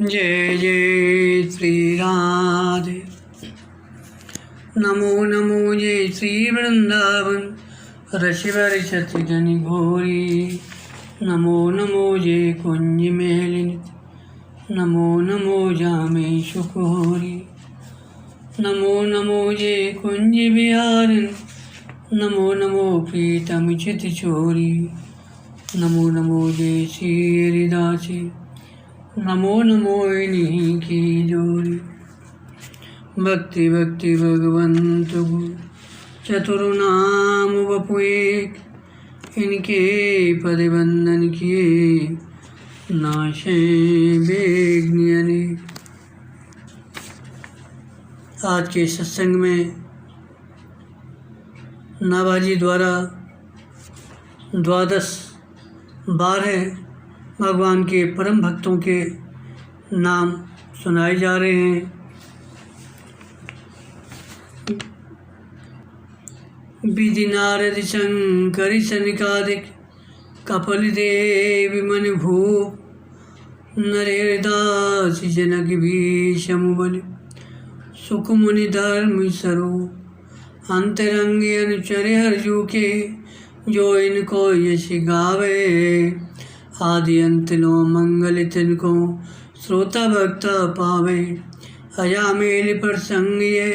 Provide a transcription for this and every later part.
जय जय श्री राधे। नमो नमो जय श्री वृंदावन ऋषि वर्षति जनि घोरी। नमो नमो जय कुंज मेलिनित। नमो नमो जामे सुखोरी। नमो नमो जय कुंज बिहारिन। नमो नमो प्रीतम चित चोरी। नमो नमो जय श्री हरिदासी। नमो नमो इन्हीं की जोड़ी। भक्ति भक्ति भगवंत गुरु चतुर्नाम वपु एक। इनके पद बंदन किए नाशे बेग्नि अनेक। आज के सत्संग में नाभाजी द्वारा 12 भगवान के परम भक्तों के नाम सुनाए जा रहे हैं। विधि नारद शंकर सनिकादिक कपिल देव मन भूप। नरेदास जनक भीषम बल सुख मुनि धर्म स्वरूप। अंतरंग अनुचर हरजू के जो इनको यश गावे। आदि अंत नो मंगल तिनको श्रोता भक्ता पावे। अजामेल प्रसंग ये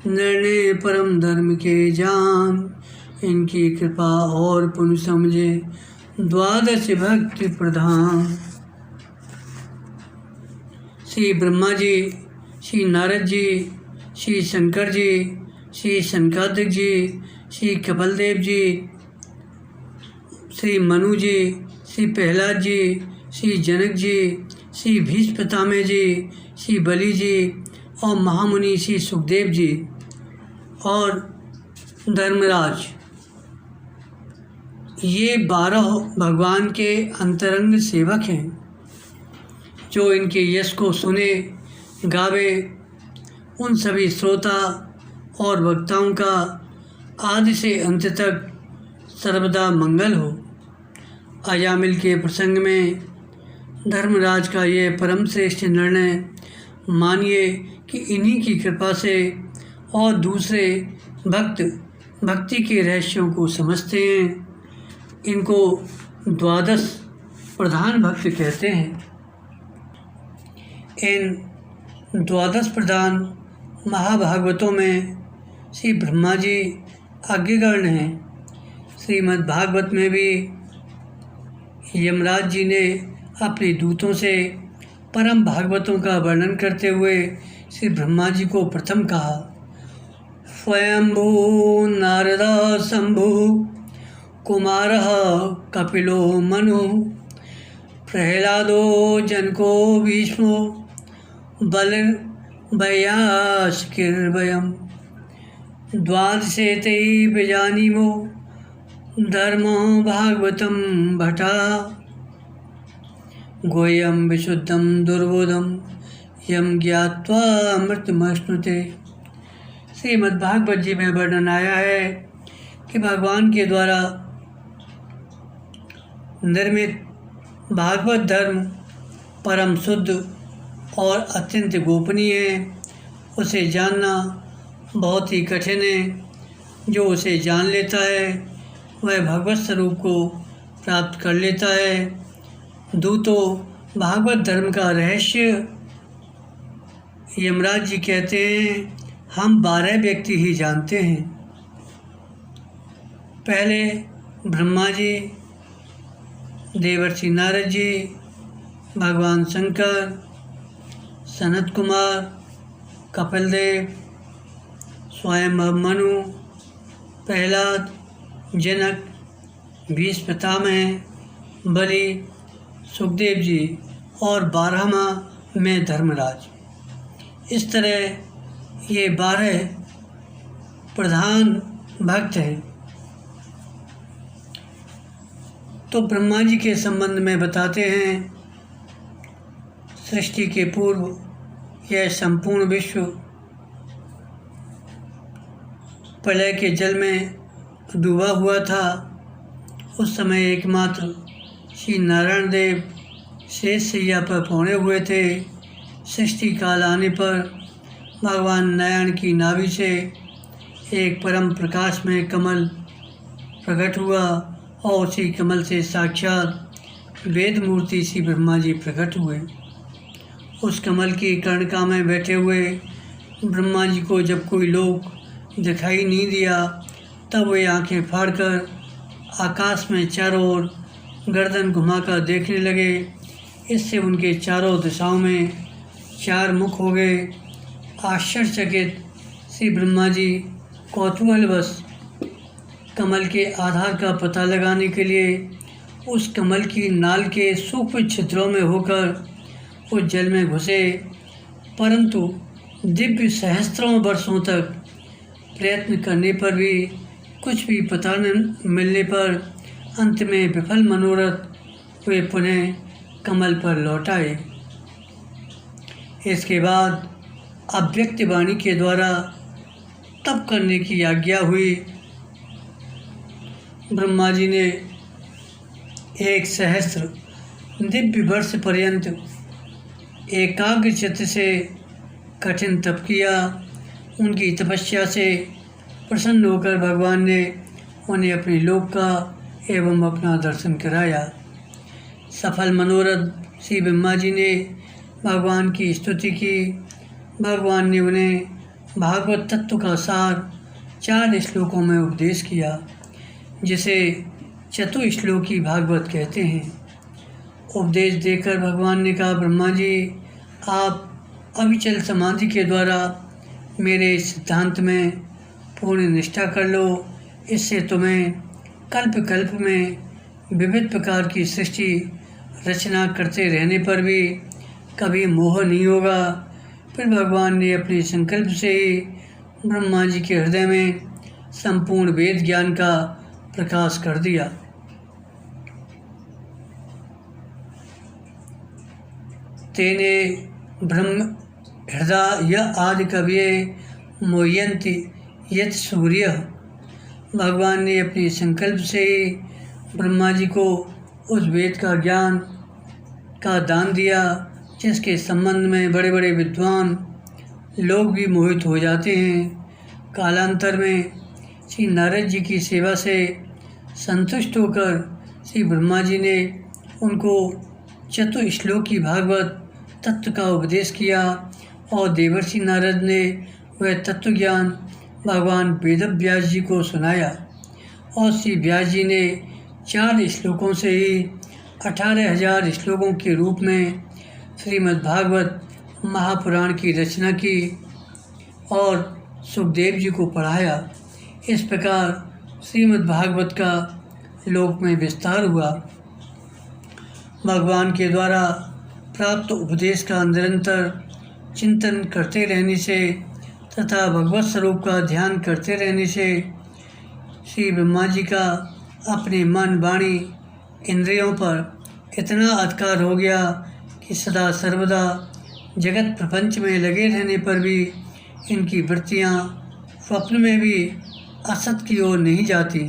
निर्णय परम धर्म के जान। इनकी कृपा और पुण्य समझे 12 भक्ति प्रधान। श्री ब्रह्मा जी, श्री नारद जी, श्री शंकर जी, श्री सनकादिक जी, श्री कपिल देव जी, श्री मनु जी, श्री प्रहलाद जी, श्री जनक जी, श्री भीष्म पितामह जी, श्री बलि जी और महामुनि श्री सुखदेव जी और धर्मराज, ये 12 भगवान के अंतरंग सेवक हैं जो इनके यश को सुने गावे। उन सभी श्रोता और वक्ताओं का आदि से अंत तक सर्वदा मंगल हो। अजामिल के प्रसंग में धर्मराज का ये परम श्रेष्ठ निर्णय मानिए कि इन्हीं की कृपा से और दूसरे भक्त भक्ति के रहस्यों को समझते हैं। इनको 12 प्रधान भक्त कहते हैं। इन 12 प्रधान महाभागवतों में श्री ब्रह्मा जी आज्ञागण हैं। श्रीमद् भागवत में भी यमराज जी ने अपने दूतों से परम भागवतों का वर्णन करते हुए श्री ब्रह्मा जी को प्रथम कहा। स्वयंभू नारदा शंभु कुमारः कपिलो मनु। प्रहलादो जनको भीष्मो बलभयास्किर्भयम्। द्वादशेते विजानीमो धर्मो भागवतं भटा। गोयम विशुद्धम दुर्बोधम यम ज्ञात्वा अमृतमश्नुते। श्रीमद्भागवत जी में वर्णन आया है कि भगवान के द्वारा निर्मित भागवत धर्म परम शुद्ध और अत्यंत गोपनीय है। उसे जानना बहुत ही कठिन है। जो उसे जान लेता है वह भगवत स्वरूप को प्राप्त कर लेता है। दूतों भागवत धर्म का रहस्य यमराज जी कहते हैं हम 12 व्यक्ति ही जानते हैं। पहले ब्रह्मा जी, देवर्षि नारद जी, भगवान शंकर, सनत कुमार, कपिल देव, स्वयं मनु, प्रहलाद, जनक, भीष्म पितामह, बलि, सुखदेव जी और 12वां में धर्मराज। इस तरह ये 12 प्रधान भक्त हैं। तो ब्रह्मा जी के संबंध में बताते हैं। सृष्टि के पूर्व यह संपूर्ण विश्व प्रलय के जल में डूबा हुआ था। उस समय एकमात्र श्री नारायण देव शेष शैया पर पौने हुए थे। सृष्टि काल आने पर भगवान नारायण की नाभि से एक परम प्रकाश में कमल प्रकट हुआ और उसी कमल से साक्षात वेद मूर्ति श्री ब्रह्मा जी प्रकट हुए। उस कमल की कर्णिका में बैठे हुए ब्रह्मा जी को जब कोई लोक दिखाई नहीं दिया, तब वे आंखें फाड़कर आकाश में चारों ओर गर्दन घुमाकर देखने लगे। इससे उनके चारों दिशाओं में 4 मुख हो गए। आश्चर्यचकित श्री ब्रह्मा जी कौतूहलवश कमल के आधार का पता लगाने के लिए उस कमल की नाल के सूक्ष्म छिद्रों में होकर उस जल में घुसे, परंतु दिव्य सहस्त्रों वर्षों तक प्रयत्न करने पर भी कुछ भी पता न मिलने पर अंत में विफल मनोरथ वे पुनः कमल पर लौट आए। इसके बाद अव्यक्त वाणी के द्वारा तप करने की आज्ञा हुई। ब्रह्मा जी ने 1 सहस्त्र दिव्य वर्ष पर्यंत एकाग्र चित्त से कठिन तप किया। उनकी तपस्या से प्रसन्न होकर भगवान ने उन्हें अपने लोक का एवं अपना दर्शन कराया। सफल मनोरथ श्री ब्रह्मा जी ने भगवान की स्तुति की। भगवान ने उन्हें भागवत तत्व का सार 4 श्लोकों में उपदेश किया, जिसे चतुश्लोकी भागवत कहते हैं। उपदेश देकर भगवान ने कहा, ब्रह्मा जी, आप अविचल समाधि के द्वारा मेरे इस सिद्धांत में पूर्ण निष्ठा कर लो। इससे तुम्हें कल्प कल्प में विविध प्रकार की सृष्टि रचना करते रहने पर भी कभी मोह नहीं होगा। फिर भगवान ने अपने संकल्प से ही ब्रह्मा जी के हृदय में संपूर्ण वेद ज्ञान का प्रकाश कर दिया। तेने ब्रह्म हृदय आदि कविये मोह्यन्ति यत् सूर्य। भगवान ने अपने संकल्प से ही ब्रह्मा जी को उस वेद का ज्ञान का दान दिया, जिसके संबंध में बड़े बड़े विद्वान लोग भी मोहित हो जाते हैं। कालांतर में श्री नारद जी की सेवा से संतुष्ट होकर श्री ब्रह्मा जी ने उनको चतुश्लोकी भागवत तत्व का उपदेश किया और देवर्षि नारद ने वह तत्व ज्ञान भगवान वेदव्यास जी को सुनाया और श्री व्यास जी ने 4 श्लोकों से ही 18,000 श्लोकों के रूप में श्रीमद्भागवत महापुराण की रचना की और सुखदेव जी को पढ़ाया। इस प्रकार श्रीमद्भागवत का लोक में विस्तार हुआ। भगवान के द्वारा प्राप्त उपदेश का निरंतर चिंतन करते रहने से तथा भगवत स्वरूप का ध्यान करते रहने से श्री ब्रह्मा जी का अपने मन, वाणी, इंद्रियों पर इतना अधिकार हो गया कि सदा सर्वदा जगत प्रपंच में लगे रहने पर भी इनकी वृत्तियाँ स्वप्न में भी असत की ओर नहीं जाती।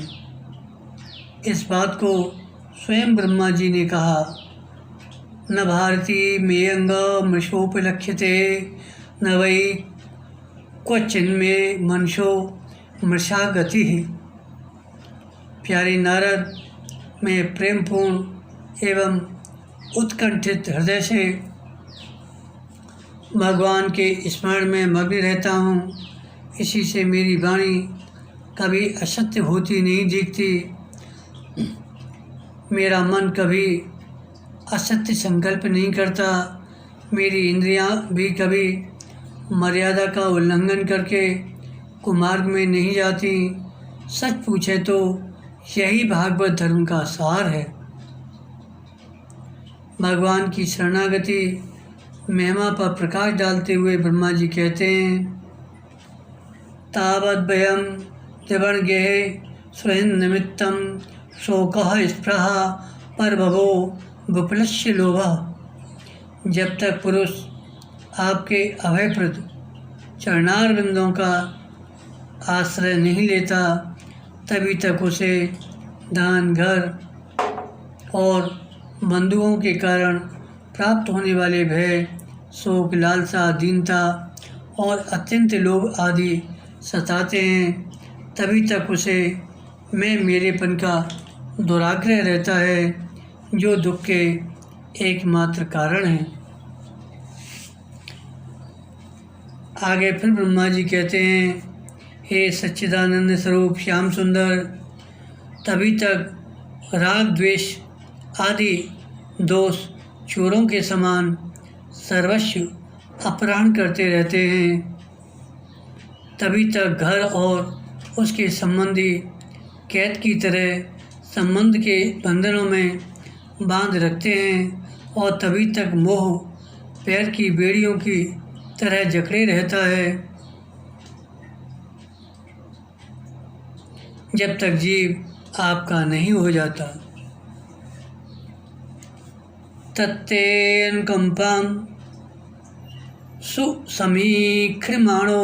इस बात को स्वयं ब्रह्मा जी ने कहा, न भारती मेयंग मृषोपलक्ष्यते न वै क्वचिन्मे मनुष्यो मृषा गति। प्यारे नारद, मैं प्रेमपूर्ण एवं उत्कंठित हृदय से भगवान के स्मरण में मग्न रहता हूँ। इसी से मेरी वाणी कभी असत्य होती नहीं दिखती। मेरा मन कभी असत्य संकल्प नहीं करता। मेरी इंद्रियां भी कभी मर्यादा का उल्लंघन करके कुमार्ग में नहीं जाती। सच पूछे तो यही भागवत धर्म का सार है। भगवान की शरणागति महिमा पर प्रकाश डालते हुए ब्रह्मा जी कहते हैं, तावद् वयं त्रिवर्गेः स्वयं निमित्तं शोकः स्पृहा परभवो विपुलस्य लोभः। जब तक पुरुष आपके अभयप्रद चरणारविंदों का आश्रय नहीं लेता, तभी तक उसे धन, घर और बंधुओं के कारण प्राप्त होने वाले भय शोक, लालसा, दीनता और अत्यंत लोभ आदि सताते हैं, तभी तक उसे मैं मेरेपन का दुराग्रह रहता है, जो दुख के एकमात्र कारण हैं। आगे फिर ब्रह्मा जी कहते हैं, हे सच्चिदानंद स्वरूप श्याम सुंदर, तभी तक राग, द्वेष आदि दोष चोरों के समान सर्वस्व अपहरण करते रहते हैं। तभी तक घर और उसके संबंधी कैद की तरह संबंध के बंधनों में बांध रखते हैं और तभी तक मोह पैर की बेड़ियों की तरह जकड़े रहता है, जब तक जीव आपका नहीं हो जाता। तत्तेन कंपम सुसमीक्ष्यमाणो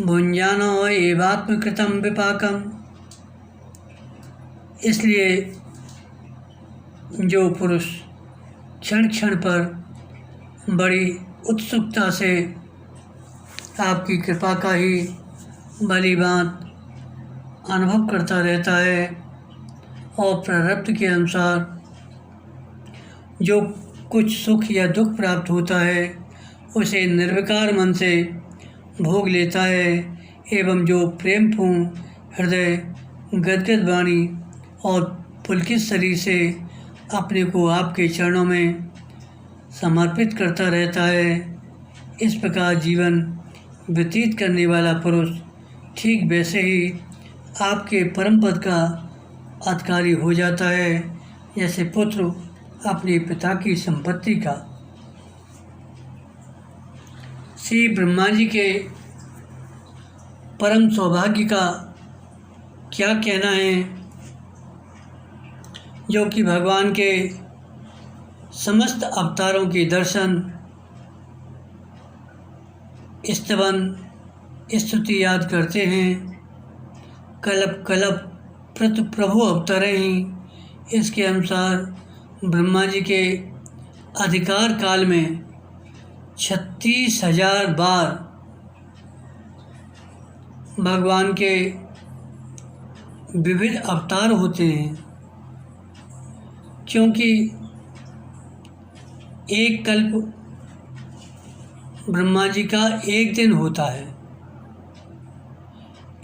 भुंजानो एवात्मकृतं विपाकम। इसलिए जो पुरुष क्षण क्षण पर बड़ी उत्सुकता से आपकी कृपा का ही भलीभांत अनुभव करता रहता है और प्रारब्ध के अनुसार जो कुछ सुख या दुख प्राप्त होता है उसे निर्विकार मन से भोग लेता है, एवं जो प्रेमपूर्ण हृदय, गदगद वाणी और पुलकित शरीर से अपने को आपके चरणों में समर्पित करता रहता है, इस प्रकार जीवन व्यतीत करने वाला पुरुष ठीक वैसे ही आपके परम पद का अधिकारी हो जाता है, जैसे पुत्र अपने पिता की संपत्ति का। श्री ब्रह्मा जी के परम सौभाग्य का क्या कहना है, जो कि भगवान के समस्त अवतारों के दर्शन, स्तवन, स्तुति याद करते हैं। कल्प कल्प प्रभु अवतरे ही। इसके अनुसार ब्रह्मा जी के अधिकार काल में 36,000 बार भगवान के विविध अवतार होते हैं, क्योंकि एक कल्प ब्रह्मा जी का एक दिन होता है।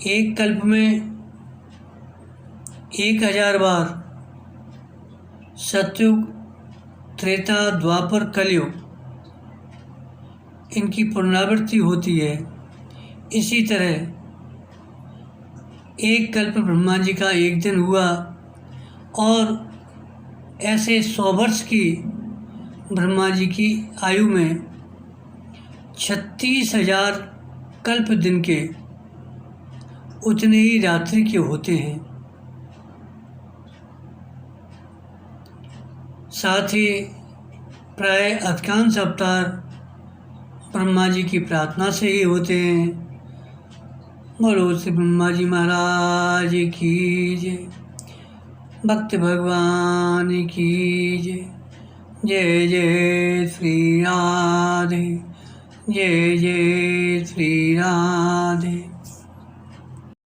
एक कल्प में 1000 बार सतयुग, त्रेता, द्वापर, कलयुग इनकी पुनरावृत्ति होती है। इसी तरह एक कल्प ब्रह्मा जी का एक दिन हुआ और ऐसे 100 वर्ष की ब्रह्मा जी की आयु में 36,000 कल्प दिन के उतने ही रात्रि के होते हैं। साथ ही प्राय अधिकांश अवतार ब्रह्मा जी की प्रार्थना से ही होते हैं। बोलो श्री ब्रह्मा जी महाराज की जय, भक्त भगवान की जय। जय जय श्री राधे, जय जय श्री राधे।